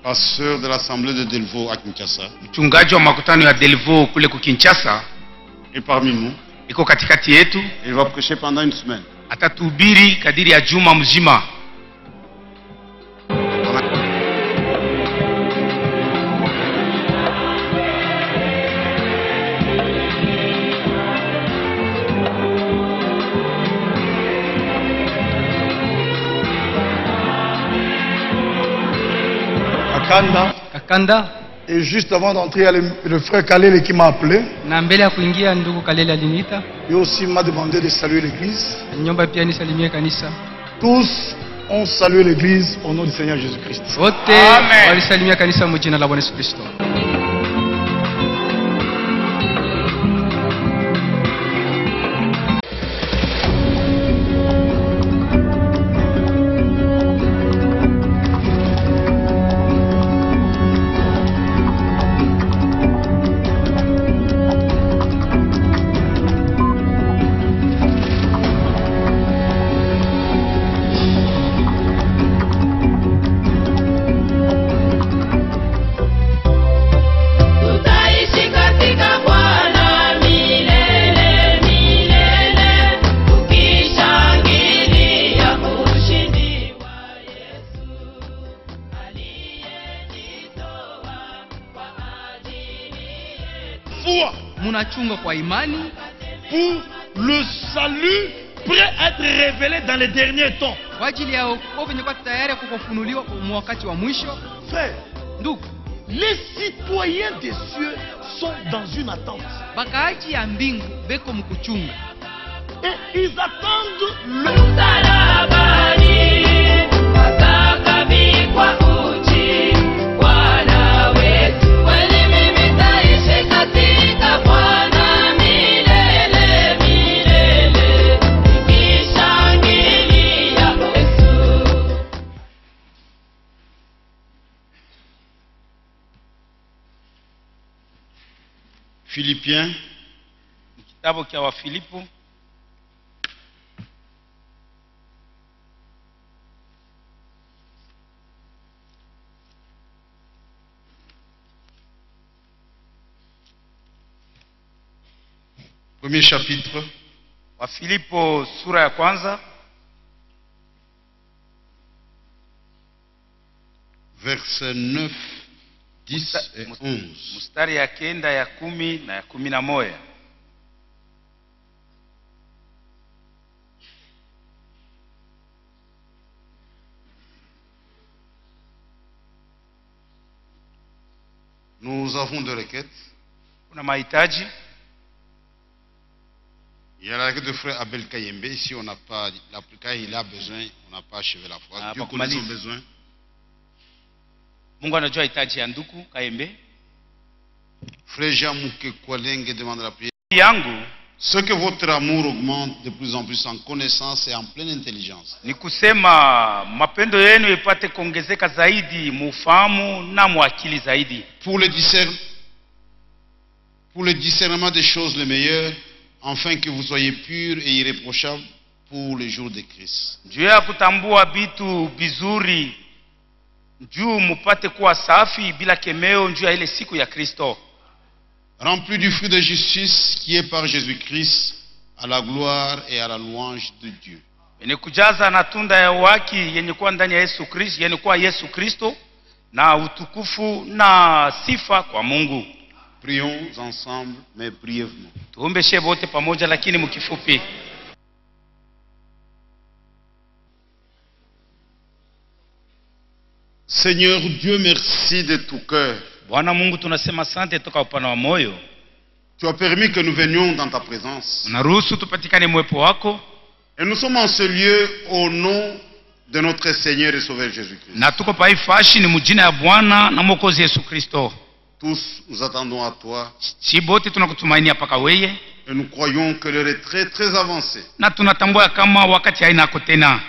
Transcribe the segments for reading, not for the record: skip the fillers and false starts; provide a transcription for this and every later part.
pasteur de l'assemblée de Delvaux à Kinshasa, mchungaji wa makutano ya Delvaux kule ku Kinshasa, est parmi nous. iko katikati yetu. Il va prêcher pendant une semaine. Atatuhubiri kadiri ya juma mzima. Kakanda. Et juste avant d'entrer, il y a le frère Kalele qui m'a appelé. Na mbele ya kuingia ndugu Kalele aliniita. Lui aussi m'a demandé de saluer l'église. Nyomba pia nisalimie kanisa. Tous ont salué l'église au nom du Seigneur Jésus-Christ. Wote walisalimia kanisa kwa jina la Bwana Yesu Kristo. Kwa imani pour le salut prêt à être révélé dans les derniers temps. Kwa ajili ya wokovu ni kwa tayari kufunuliwa kwa wakati wa mwisho. Frère, ndugu, les citoyens des cieux sont dans une attente. Bakaaji ya mbingu beko mkuchunga. Et ils attendent le salabani atakabikwa uchi Bwana wetu. Kweli mimi taishi katika Bwana milele milele, nikishangilia Yesu. Philippiens, kitabu cha Wafilipo premier chapitre, Wafilipo sura ya kwanza versets 9, 10 et 11. mstari ya 9, ya 10 na ya 11. Nous avons deux requêtes. Kuna mahitaji. Il y a la requête de frère Abel Kayembe. Ici, on n'a pas, quand il a besoin, on n'a pas achevé la phrase. Dieu connaît son besoin. Mungu anajua hitaji ya ndugu Kayembe. Frère Jean-Mouké Kwalenge demande la prière. Yangu, ce que votre amour augmente de plus en plus en connaissance et en pleine intelligence. Ni kusema mapendo yenu ipate kuongezeka zaidi mufahamu na muakili zaidi. Pour le discernement des choses les meilleures, afin que vous soyez purs et irréprochables pour le jour de Christ. Juu ya kutambua vitu bizuri, juu mupate kuwa safi bila kemeo juu ya ile siku ya Kristo. Remplis du fruit de justice qui est par Jésus-Christ, à la gloire et à la louange de Dieu. Yenye kujaza na tunda ya haki yenye kuwa ndani ya Yesu Kristo, yenye kuwa Yesu Kristo, na utukufu na sifa kwa Mungu. Prions ensemble, mais brièvement. Tuombeshe wote pamoja lakini mkifupi. Seigneur Dieu, merci de tout cœur. Bwana Mungu, tunasema asante toka upana wa moyo. Tu as permis que nous venions dans ta présence. Unaruhusu tupatikane mwepo wako. Et nous sommes en ce lieu au nom de notre Seigneur et Sauveur Jésus-Christ. Na tuko pa ifashi ni mjina ya Bwana na Mwokozi Yesu Kristo. Tous nous attendons à toi. Si bote tunakutumainia paka weye. Et nous croyons que l'heure est très très avancée. Na tunatambua kama wakati haina tena.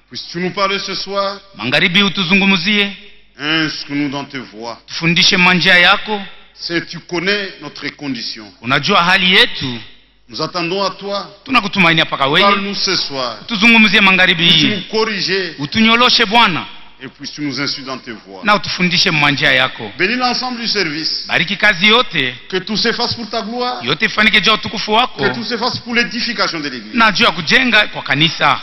Puisses-tu nous parler ce soir? Magharibi utuzungumuzie. Inscris-nous dans tes voies. Tufundishe manjia yako. C'est tu connais notre condition. Unajua hali yetu. Nous attendons à toi. Tunakutumainia paka weye. Parle-nous ce soir. Tuzungumuzie magharibi hii. Nous corriger. Utunyoloshe Bwana. et puisses-tu nous instruire dans tes voies. na utufundishe mmanjia yako. Bénis l'ensemble du service. Bariki kazi yote, Que tout s'efface pour ta gloire. yote ifanyike juu ya utukufu wako Que tout s'efface pour l'édification de l'église. na juu ya kujenga kwa kanisa.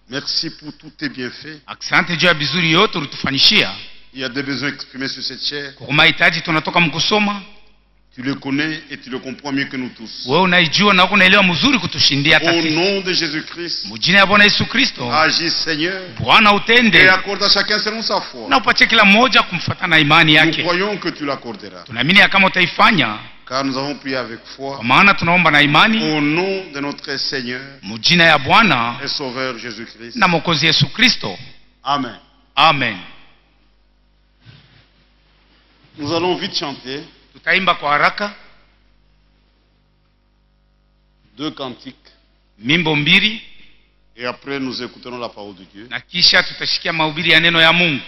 Merci pour tous tes bienfaits. Asante juu ya vizuri yote ulitufanyishia. Il y a des besoins exprimés sur cette chair. Kwa mahitaji tunatoka mkusoma, Tu le connais et tu le comprends mieux que nous tous. wewe unaijua na unaelewa mzuri kutushindia hata Au sisi. nom de Jésus-Christ, Mjina ya Bwana Yesu Kristo, agis Seigneur Bwana et utende accorde à chacun selon sa foi. na upatie kila mmoja kumfuata na imani Nous yake. croyons que tu l'accorderas. Tunaamini ya kama utaifanya, Car nous avons prié avec foi. kwa maana tunaomba na imani Au nom de notre Seigneur mjina ya Bwana et Sauveur Jésus-Christ. na Mwokozi Yesu Kristo. Amen. Amen. Nous allons vite chanter Tutaimba kwa haraka 2 cantiques mimbo mbili et après nous écouterons la parole de Dieu. na kisha tutashikia mahubiri ya neno ya Mungu.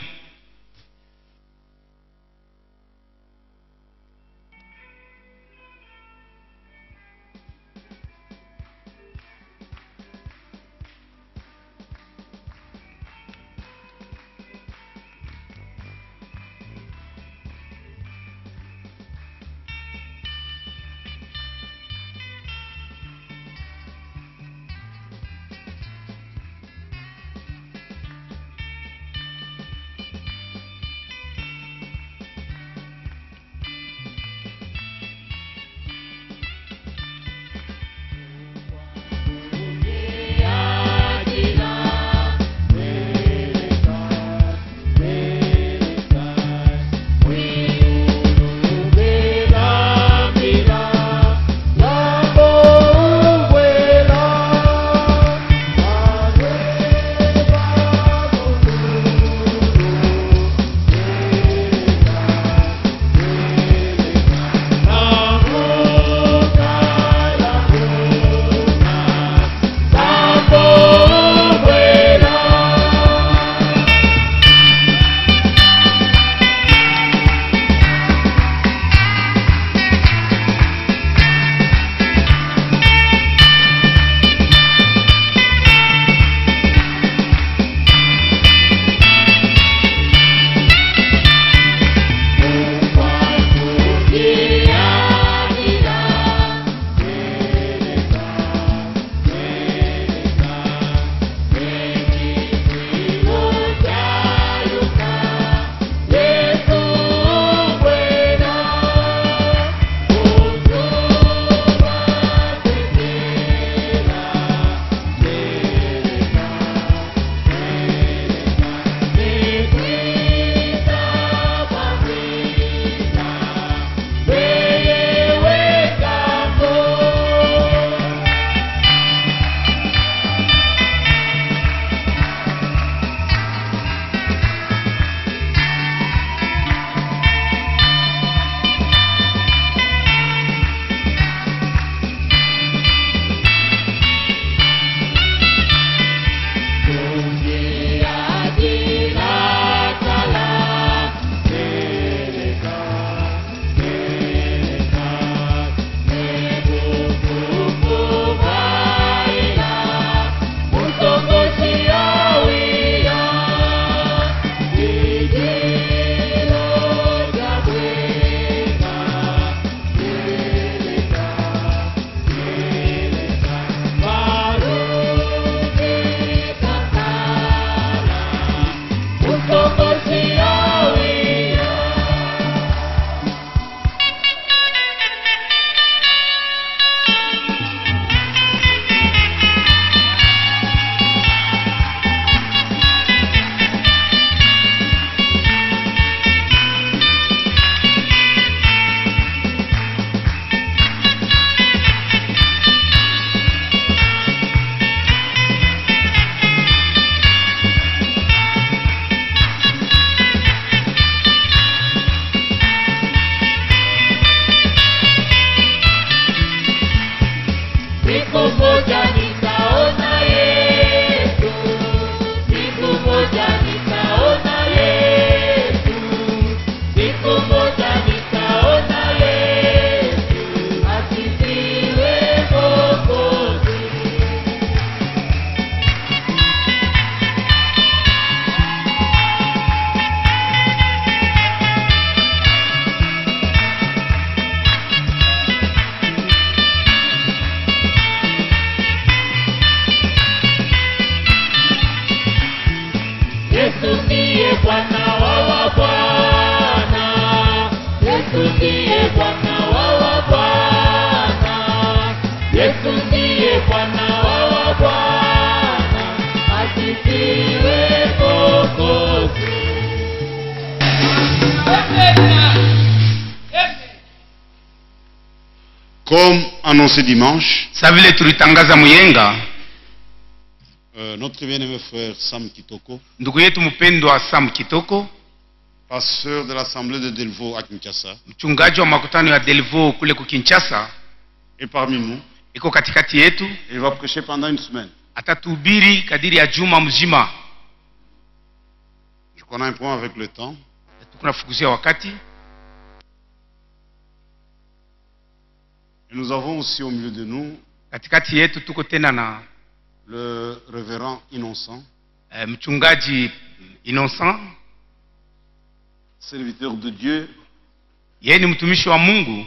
Comme annoncé dimanche, Sa vile tulitangaza Muyenga, notre bien-aimé frère Sam Kitoko, ndugu yetu mpendwa Sam Kitoko, pasteur de l'Assemblée de Delvaux à Kinshasa, mchungaji wa makutano ya Delvaux kule ku Kinshasa, est parmi nous. iko katikati yetu. Il va prêcher pendant une semaine. Atatuhubiri kadiri ya juma mzima. Je connais un point avec le temps. Tunafukuzia wakati. Et nous avons aussi au milieu de nous Katikati yetu tuko tena na le révérend Innocent, mchungaji Innocent, serviteur de Dieu yeye ni mtumishi wa Mungu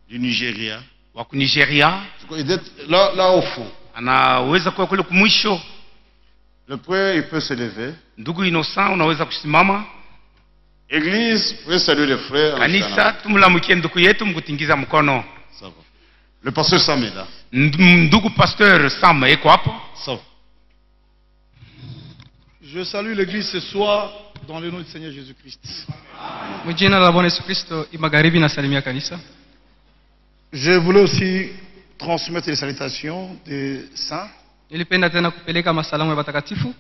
du Nigeria. wa Nigeria. Il est là au fond. Anaweza kuwa kule kumwisho. Le frère, il peut se lever. Ndugu Innocent, unaweza kusimama. Église, vous pouvez saluer les frères. Kanisa, tumlamukie ndugu yetu mkutingiza mkono. Ça va. Le pasteur Sam est là. Ndugu pasteur Sam eko hapo. Ça va. Je salue l'église ce soir dans le nom du Seigneur Jésus-Christ. Mjina la Bwana Yesu Kristo imagharibi na salimia kanisa. Je voulais aussi transmettre les salutations des saints. Nilipenda tena kupeleka masalamu ya watakatifu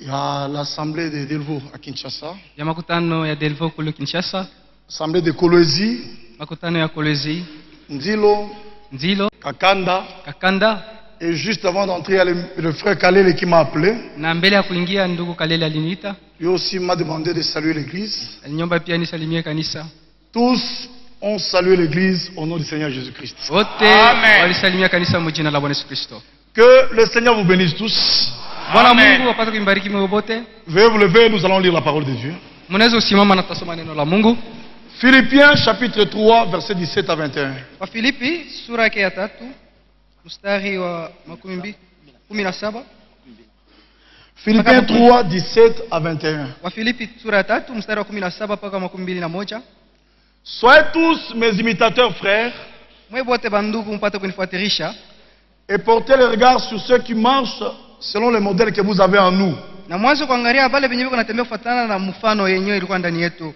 Il y a l'Assemblée de Delvaux à Kinshasa, ya makutano ya Delvaux kule Kinshasa, l'Assemblée de Kolwezi, makutano ya Kolwezi, Ndilo, Nzilo, Kakanda. Kakanda, Et juste avant d'entrer, il y a le frère Kalele qui m'a appelé. na mbele ya kuingia ndugu Kalele aliniita. Lui aussi m'a demandé de saluer l'église. Aliniomba pia nisalimie kanisa. Tous ont salué l'église au nom du Seigneur Jésus-Christ. Wote walisalimia kanisa mjina la Bwana Yesu Kristo. Que le Seigneur vous bénisse tous. Bwana Mungu apate kumbariki mwe wote. Veuillez vous lever, nous allons lire la parole de Dieu. Mnaweza usimama na tutasoma neno la Mungu. Philippiens chapitre 3 versets 17 à 21. Wa Filipi sura yake ya 3 mstari wa 17. Philippiens 3 17 à 21. Wa Filipi sura ya 3 mstari wa 17 mpaka 21. Soyez tous mes imitateurs, frères, Mwe wote bandugu mpate kunifuatirisha et portez le regard sur ceux qui marchent selon le modèle que vous avez en nous. na mwanzo kuangalia pale penye kunatembea kufuatana na mfano yenyewe ilikuwa ndani yetu.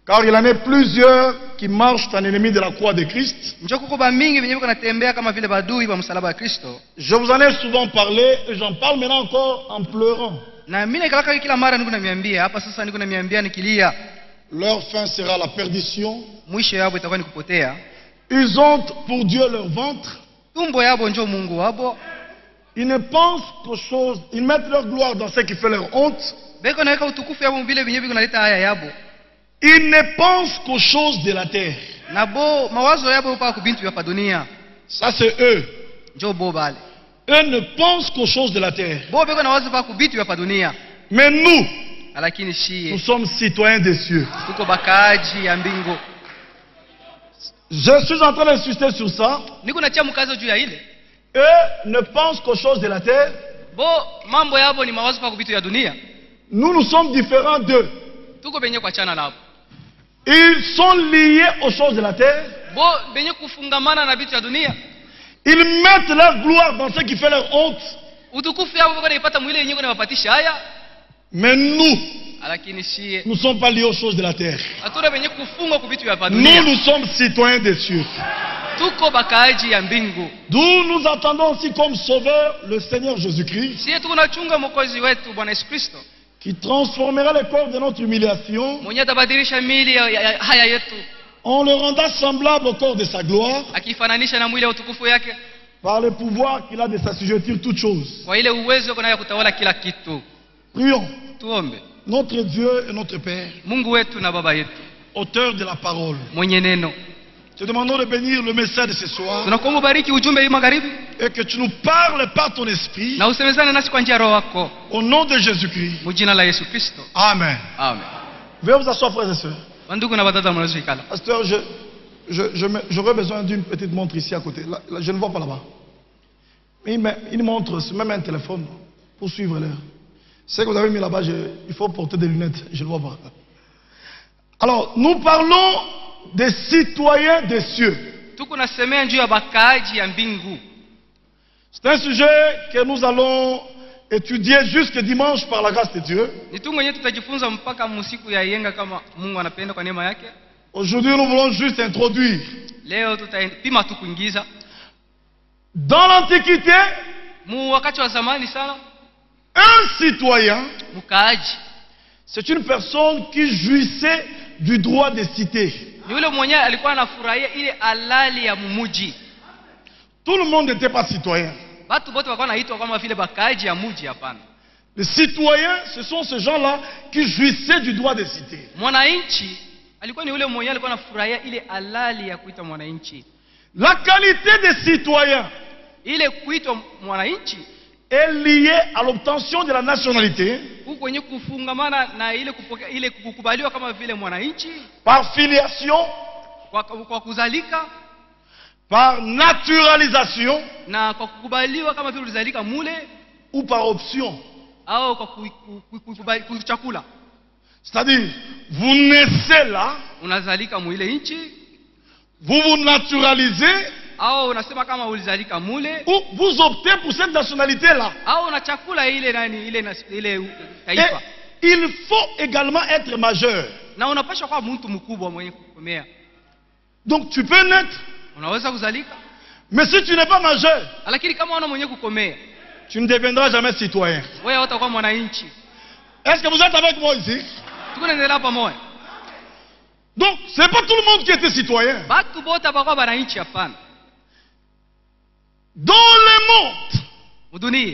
Car il en est plusieurs qui marchent en ennemis de la croix de Christ. Njoo kuko mingi penye kunatembea kama vile badui wa msalaba wa Kristo. Je vous en ai souvent parlé et j'en parle maintenant encore en pleurant. Na mimi nikalaka kila mara niko namiambia hapa sasa niko namiambia nikilia. Leur fin sera la perdition. Mwisho yao itakuwa ni kupotea. Ils ont pour Dieu leur ventre. Tumbo yabo njoo Mungu wabo. Ils ne pensent qu'aux choses, ils mettent leur gloire dans ce qui fait leur honte. Beko naweka utukufu yabo vile venyewe kunaleta haya yabo. Ils ne pensent qu'aux choses de la terre. Na bo mawazo yabo pa kubintu ya dunia. Ça c'est eux. Njoo bo bale. Eux ne pensent qu'aux choses de la terre. Bo beko na wazo pa kubintu ya dunia. Mais nous, Lakini nous shie sommes citoyens des cieux. tuko bakaji ya mbingu. Je suis en train d'insister sur ça. Niko natia mkazo juu ya ile. Eux ne pensent qu'aux choses de la terre. Bo mambo yabo ni mawazo pa kubitu ya dunia. Nous sommes différents d'eux. Tuko benye kwa chana nabo. Ils sont liés aux choses de la terre. Bo benye kufungamana na bitu ya dunia. Ils mettent leur gloire dans ce qui fait leur honte. Utukufu yabo bako naipata mwile yenyewe na wapatisha haya. Mais nous, Lakini shie nous ne sommes pas liés aux choses de la terre. hatuna benye kufungwa kubitu ya Nous, dunia. nous sommes citoyens des cieux. Tuko bakaji ya mbingu. D'où nous attendons aussi comme sauveur le Seigneur Jésus-Christ, Sie tuko nachunga mwokozi wetu Bwana Yesu Kristo. qui transformera le corps de notre humiliation Mwenye atabadilisha mili ya haya yetu en le rendant semblable au corps de sa gloire, akifananisha na mwili ya utukufu yake par le pouvoir qu'il a de s'assujettir toutes choses. kwa ile uwezo kuna ya kutawala kila kitu. Prions. Tuombe. Notre Dieu et notre Père, Mungu wetu na baba yetu auteur de la parole, mwenye neno, te demandons de bénir le message de ce soir tunakuomba bariki ujumbe hii magharibi et que tu nous parles par ton esprit na usemezane nasi kwa njia ya roho wako au nom de Jésus-Christ. mjina la Yesu Kristo. Amen. Amen. Veuillez vous asseoir, frères et sœurs. Wandugu na badada mnaweza ikala. Pasteur, j'aurais besoin d'une petite montre ici à côté. Là, je ne vois pas là-bas. Mais une montre, c'est même un téléphone pour suivre l'heure. Ce que vous avez mis là-bas, il faut porter des lunettes. Je ne vois pas. Alors, nous parlons des citoyens des cieux. Tuko nasemea juu ya bakaji ya mbingu. C'est un sujet que nous allons étudier jusque dimanche par la grâce de Dieu. Ni tungo yenyewe tutajifunza mpaka musiku ya yenga kama Mungu anapenda kwa neema yake. Aujourd'hui, nous voulons juste introduire. Leo tutapima tu kuingiza. Dans l'Antiquité, Mu wakati wa zamani sana, un citoyen, mkaaji c'est une personne qui jouissait du droit de cité. ni yule mwenyewe alikuwa anafurahia ile halali ya mumuji. Tout le monde n'était pas citoyen. Watu wote walikuwa wanaitwa kama vile bakaaji ya muji, hapana. Les citoyens, ce sont ces gens-là qui jouissaient du droit de cité. Mwananchi alikuwa ni yule mwenyewe alikuwa anafurahia ile halali ya kuitwa mwananchi. La qualité des citoyens Ile kuitwa mwananchi est liée à l'obtention de la nationalité huko kwenye kufungamana na ile kupokea ile kukubaliwa kama vile mwananchi par filiation, kwa kuzalika par naturalisation na kwa kukubaliwa kama vile ulizalika mule ou par option. au kwa kuchakula. C'est-à-dire, vous naissez là, Unazalika mu ile nchi vous vous naturalisez au unasema kama ulizalika mule ou vous optez pour cette nationalité-là. au unachakula ile nani ile Et taifa. il faut également être majeur. Na unapaswa kuwa mtu mkubwa mwenye kukomea. Donc tu peux naître, Unaweza kuzalika, mais si tu n'es pas majeur, lakini kama una mwenye kukomea, tu ne deviendras jamais citoyen. wewe utakuwa mwananchi. Est-ce que vous êtes avec moi ici? Tukuendelea pamoja. Donc, ce n'est pas tout le monde qui était citoyen. Batu bote bakwa bananchi, hapana. Dans le monde, Mudunia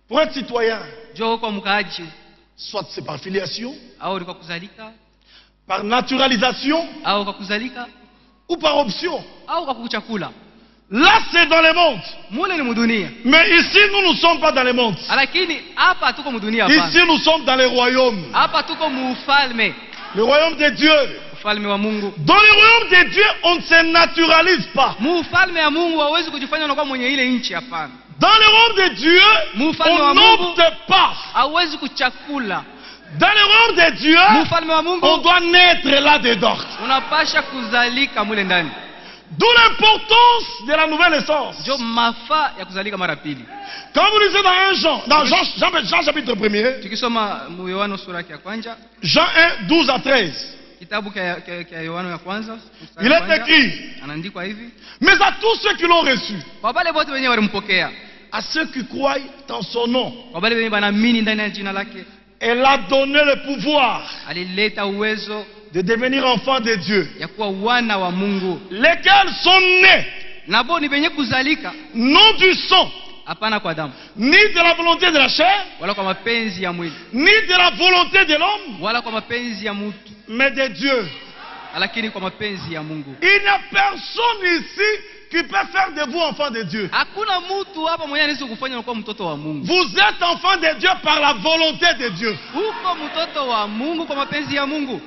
pour être citoyen, jo kwa mkaaji soit c'est par filiation, au kwa kuzalika par naturalisation au kwa kuzalika ou par option. au kwa kuchakula. Là, c'est dans le monde. Mule ni mudunia. Mais ici, nous ne sommes pas dans le monde. Lakini hapa tuko mudunia, hapana. Ici, nous sommes dans le royaume. Hapa tuko muufalme, Le royaume de Dieu. ufalme wa Mungu. Dans le royaume de Dieu, on ne se naturalise pas. Muufalme wa Mungu hauwezi kujifanya unakuwa mwenye ile nchi, hapana. Dans le royaume de Dieu, Mufalme wa on Mungu n'opte pas. hauwezi kuchakula. Dans le royaume de Dieu, Mufalme wa Mungu on doit naître là-dedans. unapasha kuzalika mule ndani. D'où l'importance de la nouvelle naissance. Jo mafaa ya kuzalika mara pili. Quand vous lisez dans Jean chapitre 1er, Tukisoma mu Yohana sura ya kwanza, Jean 1, 12 à 13, kitabu cha Yohana ya kwanza, mstari il wa est kwanza, écrit, anaandikwa hivi: mais à tous ceux qui l'ont reçu, kwa wale wote wenyewe walimpokea, à ceux qui croient dans son nom, kwa wale wenyewe wanaamini ndani ya jina lake, elle a donné le pouvoir alileta uwezo de devenir enfants de Dieu, ya kuwa wana wa Mungu. lesquels sont nés, Nabo ni wenye kuzalika, non du sang, hapana kwa damu ni de la volonté de la chair, wala kwa mapenzi ya mwili ni de la volonté de l'homme, wala kwa mapenzi ya mtu, mais de Dieu. lakini kwa mapenzi ya Mungu. Il n'y a personne ici qui peut faire de vous enfants de Dieu. Hakuna mtu hapa mwenye anaweza kufanya kuwa mtoto wa Mungu. Vous êtes enfants de Dieu par la volonté de Dieu. Uko mtoto wa Mungu kwa mapenzi ya Mungu.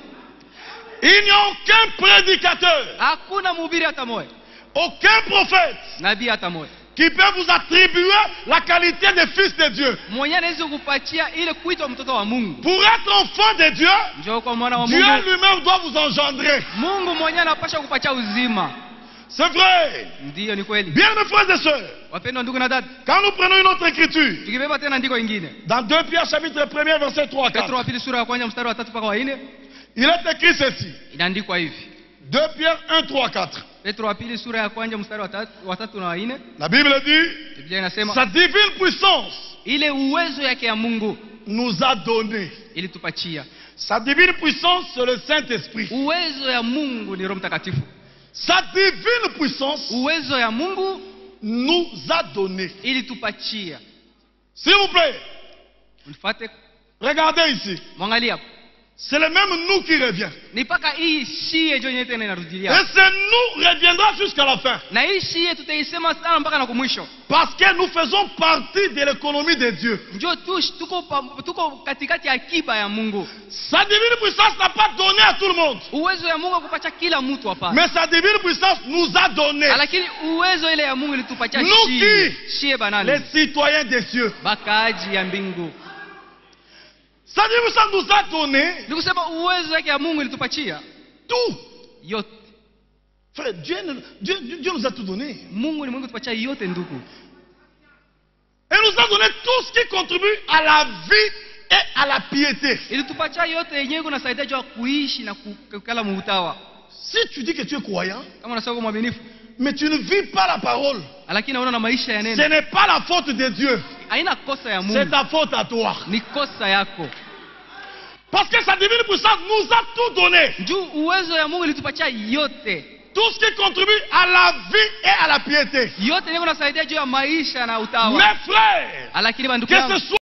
Il n'y a aucun prédicateur, Hakuna mhubiri hata moja, aucun prophète nabii hata moja qui peut vous attribuer la qualité de fils de Dieu. mwenye anaweza kukupatia ile kuitwa mtoto wa Mungu. Pour être enfant de Dieu, Njoo kwa mwana wa Dieu Mungu. lui-même doit vous engendrer. Mungu mwenyewe anapasha kukupatia uzima. C'est vrai. Ndiyo, ni kweli. Bien, mes frères et sœurs, Wapendwa ndugu na dada, quand nous prenons une autre écriture, tukibeba tena andiko ingine, dans 2 Pierre chapitre 1er verset 3 à Petro 4, wa pili sura ya kwanza mstari wa 3 mpaka wa 4, il est écrit ceci. inaandikwa hivi. 2 Pierre 1, 3, 4. Petro wa pili sura ya kwanza mstari wa 3 na wa 4, La Bible dit, Biblia inasema sa divine puissance ile uwezo yake ya Mungu nous a donné. ilitupatia. Sa divine puissance, c'est le Saint-Esprit. Uwezo ya Mungu ni Roho Mtakatifu. Sa divine puissance Uwezo ya Mungu nous a donné. ilitupatia. S'il vous plaît, Mfuate, regardez ici. mwangalia hapo. C'est le même nous qui revient. Ni paka hii shie ndio yenyewe tena Et inarudilia. ce nous reviendra jusqu'à la fin. Na hii shie tutaisema sana mpaka na kumwisho. Parce que nous faisons partie de l'économie de Dieu. Njoo tuko katikati ya akiba ya Mungu. Sa divine puissance n'a pas donné à tout le monde. Uwezo ya Mungu kupatia kila mtu hapa. Mais sa divine puissance nous a donné. Lakini uwezo ile ya Mungu ilitupatia Nous shie. qui? Shie banani. Les citoyens des cieux. Bakaaji ya mbingu. Sa divine puissance nous a donné Nikusema uwezo yake ya Mungu ilitupatia tout. yote. Frère, Dieu nous a tout donné. Mungu ni Mungu tupatia yote ndugu. Et nous a donné tout ce qui contribue à la vie et à la piété. Ilitupatia yote yenyewe kunasaidia juu ya kuishi na kukala muutawa. Si tu dis que tu es croyant, kama unasema uko mwaminifu mais tu ne vis pas la parole, lakini unaona maisha ya ce neno, n'est pas la faute de Dieu, haina kosa ya c'est Mungu, ta faute à toi. ni kosa yako. Parce que sa divine puissance nous a tout donné. Juu uwezo ya Mungu ilitupatia yote. Tout ce qui contribue à la vie et à la piété. Yote ndio unasaidia juu ya maisha na utawa. Mes frères, Lakini bandugu que yangu, ce soit